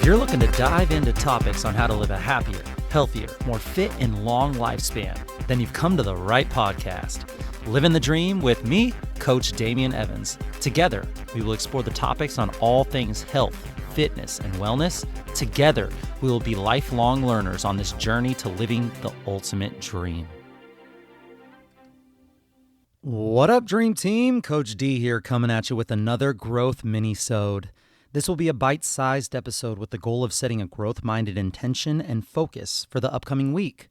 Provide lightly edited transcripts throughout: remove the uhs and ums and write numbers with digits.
you're looking to dive into topics on how to live a happier, healthier, more fit, and long lifespan, then you've come to the right podcast. Livin the Dream with me, Coach Damian Evans. Together, we will explore the topics on all things health, fitness, and wellness. Together, we will be lifelong learners on this journey to living the ultimate dream. What up, Dream Team? Coach D here, coming at you with another growth MINIsode. This will be a bite-sized episode with the goal of setting a growth-minded intention and focus for the upcoming week.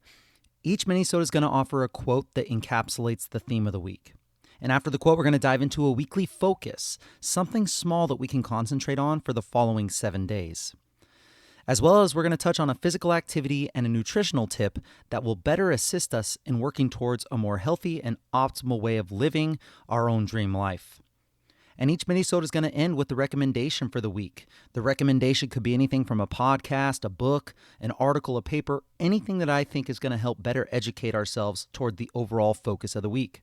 Each MINIsode is going to offer a quote that encapsulates the theme of the week. And after the quote, we're going to dive into a weekly focus, something small that we can concentrate on for the following 7 days. As well as we're going to touch on a physical activity and a nutritional tip that will better assist us in working towards a more healthy and optimal way of living our own dream life. And each MINIsode is going to end with the recommendation for the week. The recommendation could be anything from a podcast, a book, an article, a paper, anything that I think is going to help better educate ourselves toward the overall focus of the week.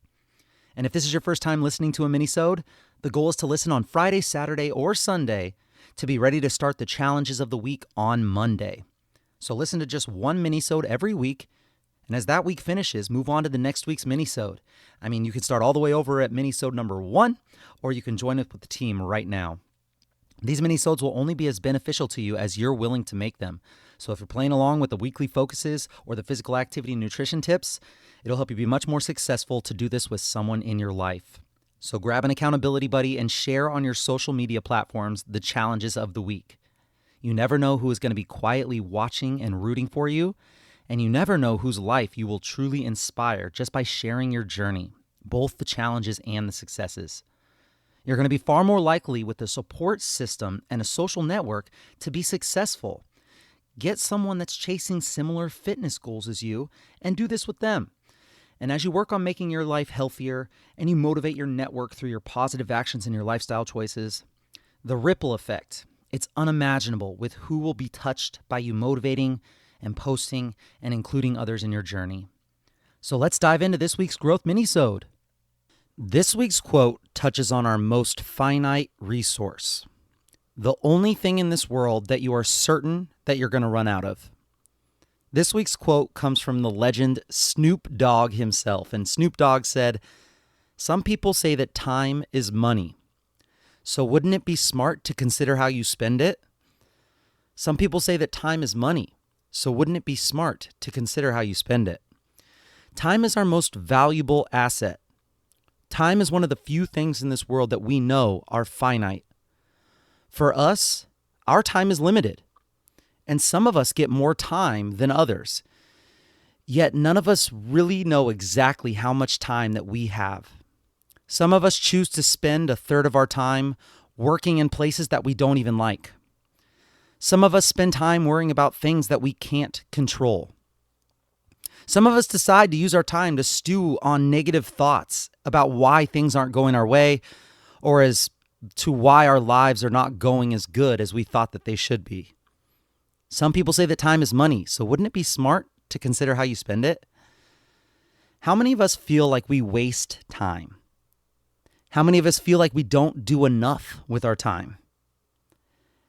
And if this is your first time listening to a MINIsode, the goal is to listen on Friday, Saturday, or Sunday to be ready to start the challenges of the week on Monday. So listen to just one MINIsode every week, and as that week finishes, move on to the next week's MINIsode. I mean, you can start all the way over at MINIsode number 1, or you can join up with the team right now. These MINIsodes will only be as beneficial to you as you're willing to make them. So if you're playing along with the weekly focuses or the physical activity and nutrition tips, it'll help you be much more successful to do this with someone in your life. So grab an accountability buddy and share on your social media platforms the challenges of the week. You never know who is going to be quietly watching and rooting for you, and you never know whose life you will truly inspire just by sharing your journey, both the challenges and the successes. You're going to be far more likely with a support system and a social network to be successful. Get someone that's chasing similar fitness goals as you and do this with them. And as you work on making your life healthier and you motivate your network through your positive actions and your lifestyle choices, the ripple effect, it's unimaginable with who will be touched by you motivating and posting and including others in your journey. So let's dive into this week's Growth MINIsode. This week's quote touches on our most finite resource, the only thing in this world that you are certain that you're going to run out of. This week's quote comes from the legend Snoop Dogg himself, and Snoop Dogg said, "Some people say that time is money. So wouldn't it be smart to consider how you spend it? Some people say that time is money. So wouldn't it be smart to consider how you spend it?" Time is our most valuable asset. Time is one of the few things in this world that we know are finite. For us, our time is limited, and some of us get more time than others. Yet none of us really know exactly how much time that we have. Some of us choose to spend a third of our time working in places that we don't even like. Some of us spend time worrying about things that we can't control. Some of us decide to use our time to stew on negative thoughts about why things aren't going our way or as to why our lives are not going as good as we thought that they should be. Some people say that time is money, so wouldn't it be smart to consider how you spend it? How many of us feel like we waste time? How many of us feel like we don't do enough with our time?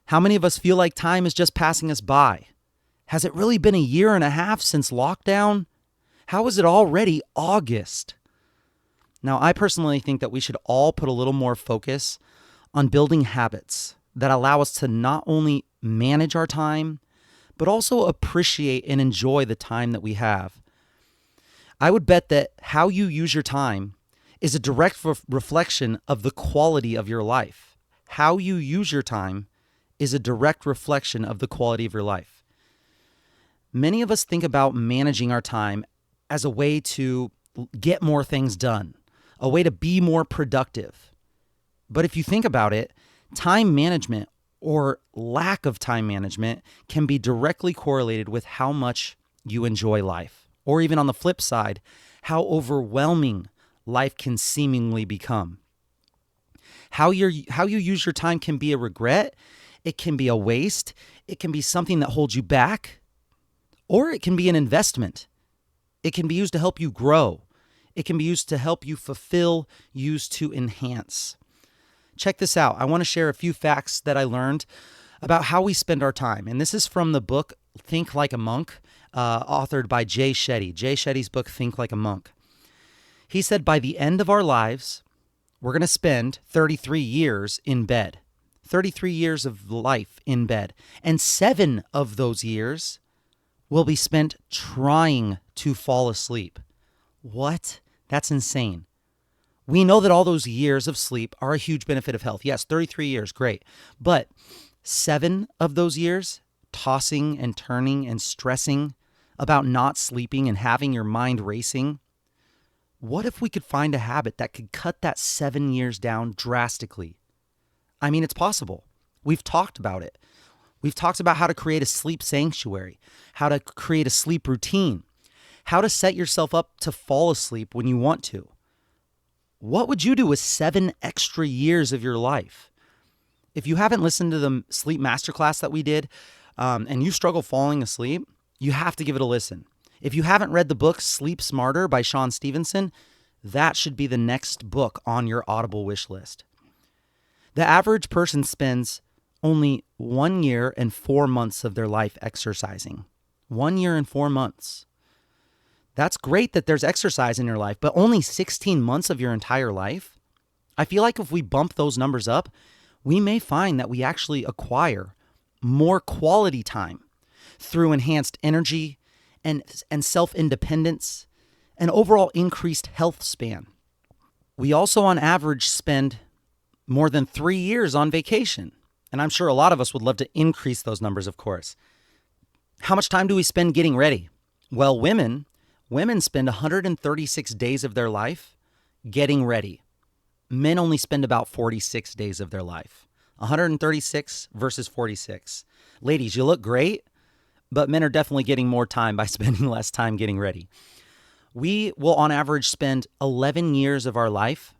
How many of us feel like time is just passing us by? Has it really been a year and a half since lockdown? How is it already August? Now, I personally think that we should all put a little more focus on building habits that allow us to not only manage our time, but also appreciate and enjoy the time that we have. I would bet that how you use your time is a direct reflection of the quality of your life. How you use your time is a direct reflection of the quality of your life. Many of us think about managing our time as a way to get more things done, a way to be more productive. But if you think about it, time management or lack of time management can be directly correlated with how much you enjoy life. Or even on the flip side, how overwhelming life can seemingly become. How you use your time can be a regret, it can be a waste, it can be something that holds you back, or it can be an investment. It can be used to help you grow. It can be used to help you fulfill, used to enhance. Check this out. I want to share a few facts that I learned about how we spend our time. And this is from the book Think Like a Monk, authored by Jay Shetty. Jay Shetty's book, Think Like a Monk. He said, by the end of our lives, we're going to spend 33 years in bed. 33 years of life in bed. And 7 of those years will be spent trying to fall asleep. What? That's insane. We know that all those years of sleep are a huge benefit of health. Yes, 33 years, great. But 7 of those years, tossing and turning and stressing about not sleeping and having your mind racing. What if we could find a habit that could cut that 7 years down drastically? I mean, it's possible. We've talked about it. We've talked about how to create a sleep sanctuary, how to create a sleep routine, how to set yourself up to fall asleep when you want to. What would you do with 7 extra years of your life? If you haven't listened to the sleep masterclass that we did, and you struggle falling asleep, you have to give it a listen. If you haven't read the book Sleep Smarter by Sean Stevenson, that should be the next book on your Audible wish list. The average person spends only 1 year and 4 months of their life exercising. 1 year and 4 months. That's great that there's exercise in your life, but only 16 months of your entire life? I feel like if we bump those numbers up, we may find that we actually acquire more quality time through enhanced energy and self-independence and overall increased health span. We also on average spend more than 3 years on vacation. And I'm sure a lot of us would love to increase those numbers, of course. How much time do we spend getting ready? Well, women spend 136 days of their life getting ready. Men only spend about 46 days of their life. 136 versus 46. Ladies, you look great, but men are definitely getting more time by spending less time getting ready. We will on average spend 11 years of our life,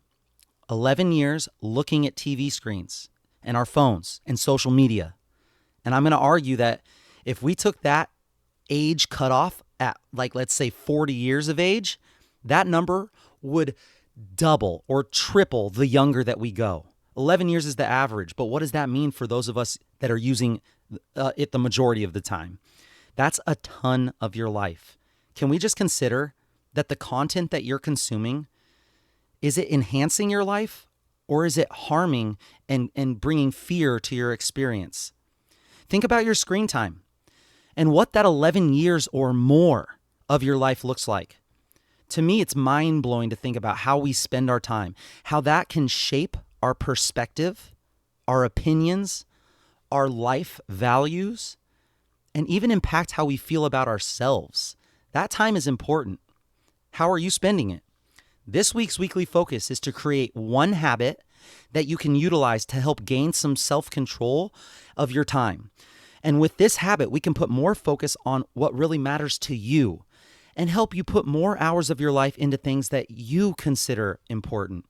11 years looking at TV screens and our phones and social media. And I'm going to argue that if we took that age cutoff at, like, let's say 40 years of age, that number would double or triple the younger that we go. 11 years is the average, but what does that mean for those of us that are using it the majority of the time? That's a ton of your life. Can we just consider that the content that you're consuming, is it enhancing your life or is it harming and bringing fear to your experience? Think about your screen time and what that 11 years or more of your life looks like. To me, it's mind-blowing to think about how we spend our time, how that can shape our perspective, our opinions, our life values, and even impact how we feel about ourselves. That time is important. How are you spending it? This week's weekly focus is to create one habit that you can utilize to help gain some self-control of your time. And with this habit, we can put more focus on what really matters to you and help you put more hours of your life into things that you consider important.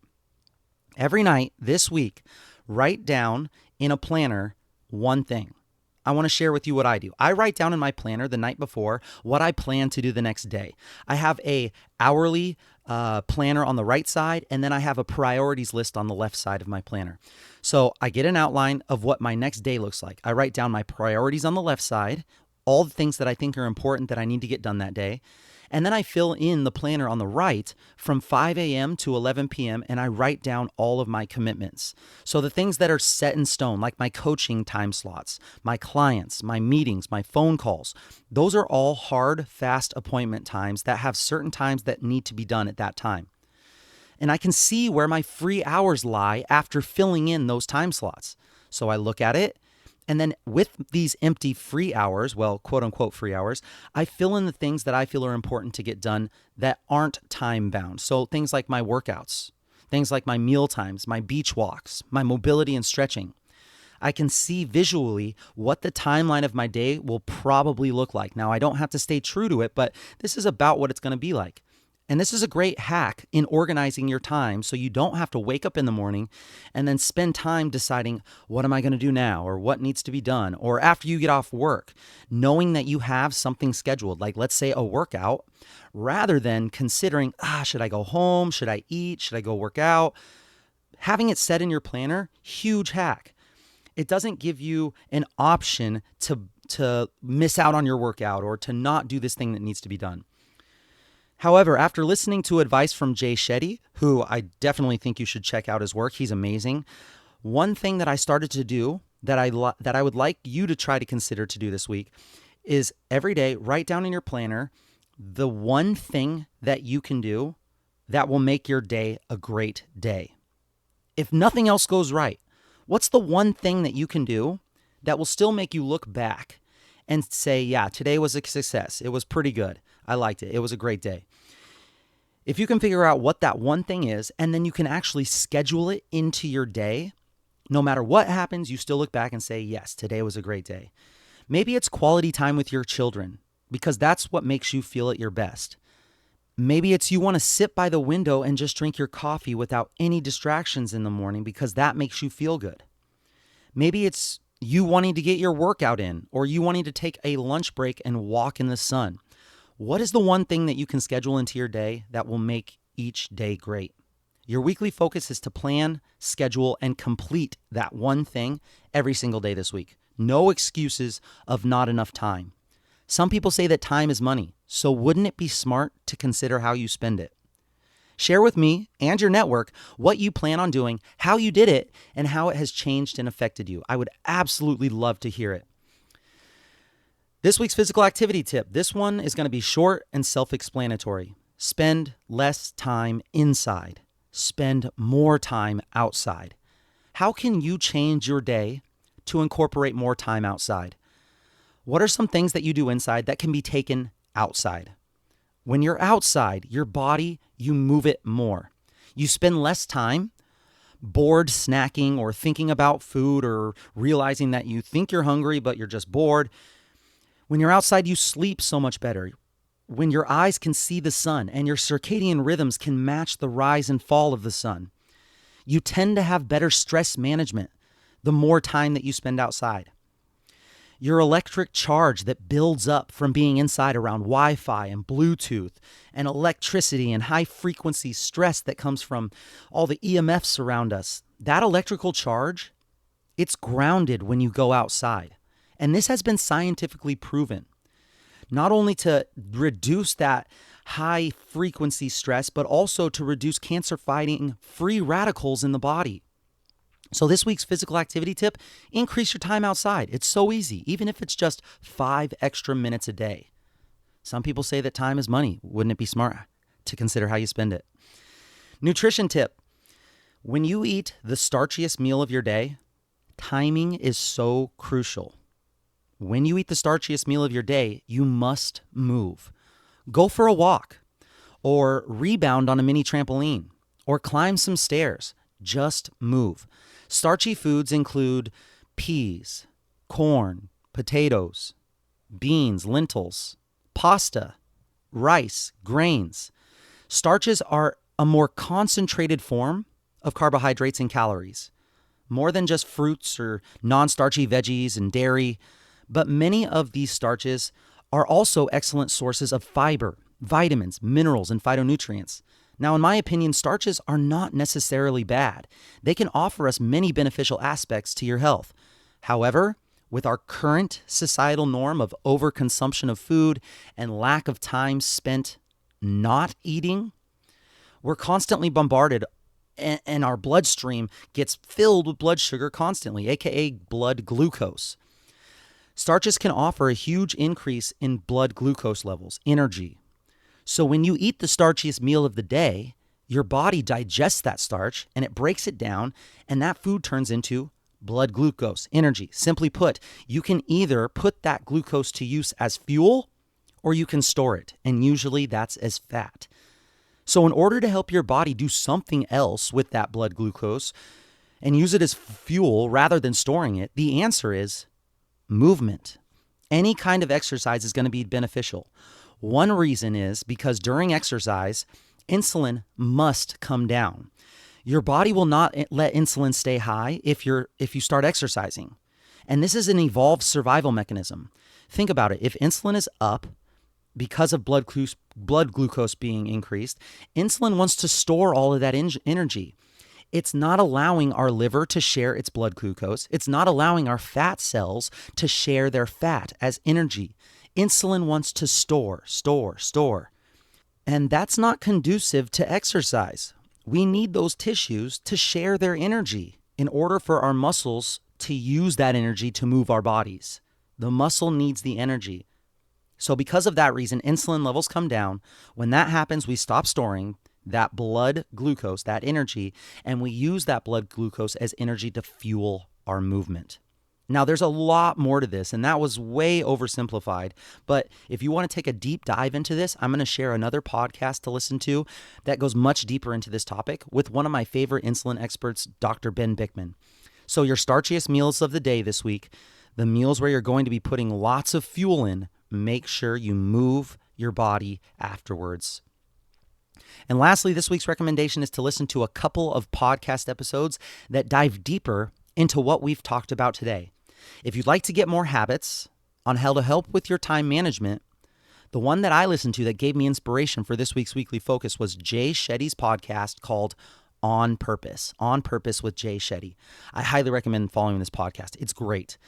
Every night this week, write down in a planner one thing. I want to share with you what I do. I write down in my planner the night before what I plan to do the next day. I have a hourly planner on the right side, and then I have a priorities list on the left side of my planner. So I get an outline of what my next day looks like. I write down my priorities on the left side, all the things that I think are important that I need to get done that day. And then I fill in the planner on the right from 5 a.m. to 11 p.m. and I write down all of my commitments. So the things that are set in stone, like my coaching time slots, my clients, my meetings, my phone calls, those are all hard, fast appointment times that have certain times that need to be done at that time. And I can see where my free hours lie after filling in those time slots. So I look at it. And then with these empty free hours, well, quote unquote free hours, I fill in the things that I feel are important to get done that aren't time bound. So things like my workouts, things like my meal times, my beach walks, my mobility and stretching. I can see visually what the timeline of my day will probably look like. Now, I don't have to stay true to it, but this is about what it's going to be like. And this is a great hack in organizing your time so you don't have to wake up in the morning and then spend time deciding, what am I going to do now, or what needs to be done, or after you get off work, knowing that you have something scheduled, like let's say a workout, rather than considering, should I go home? Should I eat? Should I go work out? Having it set in your planner, huge hack. It doesn't give you an option to miss out on your workout or to not do this thing that needs to be done. However, after listening to advice from Jay Shetty, who I definitely think you should check out his work, he's amazing. One thing that I started to do that I would like you to try to consider to do this week is every day write down in your planner the one thing that you can do that will make your day a great day. If nothing else goes right, what's the one thing that you can do that will still make you look back and say, yeah, today was a success. It was pretty good. I liked it. It was a great day. If you can figure out what that one thing is, and then you can actually schedule it into your day, no matter what happens, you still look back and say, yes, today was a great day. Maybe it's quality time with your children, because that's what makes you feel at your best. Maybe it's you want to sit by the window and just drink your coffee without any distractions in the morning because that makes you feel good. Maybe it's you wanting to get your workout in, or you wanting to take a lunch break and walk in the sun. What is the one thing that you can schedule into your day that will make each day great? Your weekly focus is to plan, schedule, and complete that one thing every single day this week. No excuses of not enough time. Some people say that time is money, so wouldn't it be smart to consider how you spend it? Share with me and your network what you plan on doing, how you did it, and how it has changed and affected you. I would absolutely love to hear it. This week's physical activity tip. This one is going to be short and self-explanatory. Spend less time inside. Spend more time outside. How can you change your day to incorporate more time outside? What are some things that you do inside that can be taken outside? When you're outside, your body, you move it more. You spend less time bored snacking or thinking about food or realizing that you think you're hungry, but you're just bored. When you're outside, you sleep so much better. When your eyes can see the sun and your circadian rhythms can match the rise and fall of the sun. You tend to have better stress management the more time that you spend outside. Your electric charge that builds up from being inside around Wi-Fi and Bluetooth and electricity and high frequency stress that comes from all the EMFs around us. That electrical charge, it's grounded when you go outside. And this has been scientifically proven. Not only to reduce that high frequency stress, but also to reduce cancer-fighting free radicals in the body. So this week's physical activity tip, increase your time outside. It's so easy, even if it's just 5 extra minutes a day. Some people say that time is money. Wouldn't it be smart to consider how you spend it? Nutrition tip. When you eat the starchiest meal of your day, timing is so crucial. When you eat the starchiest meal of your day, you must move. Go for a walk, or rebound on a mini trampoline, or climb some stairs. Just move. Starchy foods include peas, corn, potatoes, beans, lentils, pasta, rice, grains. Starches are a more concentrated form of carbohydrates and calories, more than just fruits or non-starchy veggies and dairy, but many of these starches are also excellent sources of fiber, vitamins, minerals, and phytonutrients. Now, in my opinion, starches are not necessarily bad. They can offer us many beneficial aspects to your health. However, with our current societal norm of overconsumption of food and lack of time spent not eating, we're constantly bombarded and our bloodstream gets filled with blood sugar constantly, aka blood glucose. Starches can offer a huge increase in blood glucose levels, energy. So when you eat the starchiest meal of the day, your body digests that starch and it breaks it down, and that food turns into blood glucose, energy. Simply put, you can either put that glucose to use as fuel or you can store it, and usually that's as fat. So in order to help your body do something else with that blood glucose and use it as fuel rather than storing it, the answer is movement. Any kind of exercise is going to be beneficial. One reason is because during exercise, insulin must come down. Your body will not let insulin stay high if you start exercising. And this is an evolved survival mechanism. Think about it. If insulin is up because of blood glucose being increased, insulin wants to store all of that energy. It's not allowing our liver to share its blood glucose. It's not allowing our fat cells to share their fat as energy. Insulin wants to store, store, store. And that's not conducive to exercise. We need those tissues to share their energy in order for our muscles to use that energy to move our bodies. The muscle needs the energy. So because of that reason, insulin levels come down. When that happens, we stop storing that blood glucose, that energy, and we use that blood glucose as energy to fuel our movement. Now, there's a lot more to this, and that was way oversimplified. But if you want to take a deep dive into this, I'm going to share another podcast to listen to that goes much deeper into this topic with one of my favorite insulin experts, Dr. Ben Bikman. So your starchiest meals of the day this week, the meals where you're going to be putting lots of fuel in, make sure you move your body afterwards. And lastly, this week's recommendation is to listen to a couple of podcast episodes that dive deeper into what we've talked about today. If you'd like to get more habits on how to help with your time management, the one that I listened to that gave me inspiration for this week's weekly focus was Jay Shetty's podcast called On Purpose with Jay Shetty. I highly recommend following this podcast. It's great.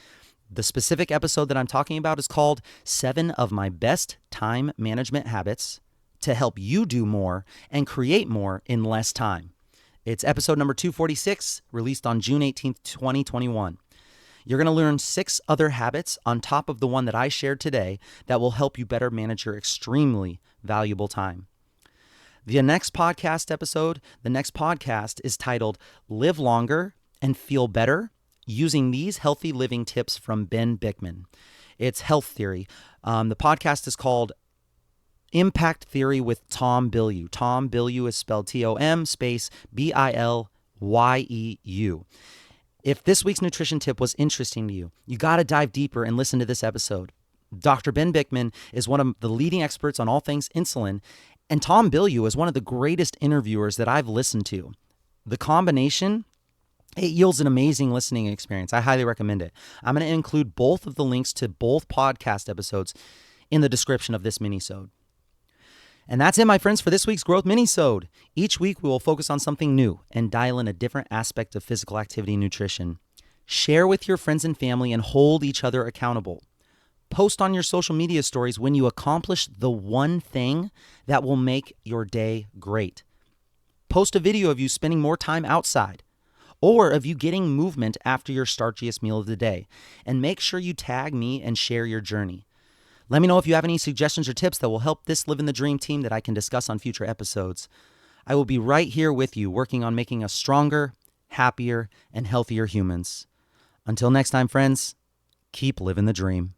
The specific episode that I'm talking about is called 7 of My Best Time Management Habits to Help You Do More and Create More in Less Time. It's episode number 246, released on June 18th, 2021. You're going to learn 6 other habits on top of the one that I shared today that will help you better manage your extremely valuable time. The next podcast is titled Live Longer and Feel Better, using these healthy living tips from Ben Bikman. It's health theory. The podcast is called Impact Theory with Tom Bilyeu. Tom Bilyeu is spelled Tom space Bilyeu. If this week's nutrition tip was interesting to you, you got to dive deeper and listen to this episode. Dr. Ben Bikman is one of the leading experts on all things insulin, and Tom Bilyeu is one of the greatest interviewers that I've listened to. The combination, it yields an amazing listening experience. I highly recommend it. I'm going to include both of the links to both podcast episodes in the description of this minisode. And that's it, my friends, for this week's Growth Minisode. Each week, we will focus on something new and dial in a different aspect of physical activity and nutrition. Share with your friends and family and hold each other accountable. Post on your social media stories when you accomplish the one thing that will make your day great. Post a video of you spending more time outside or of you getting movement after your starchiest meal of the day. And make sure you tag me and share your journey. Let me know if you have any suggestions or tips that will help this Livin the Dream team that I can discuss on future episodes. I will be right here with you, working on making us stronger, happier, and healthier humans. Until next time, friends, keep living the dream.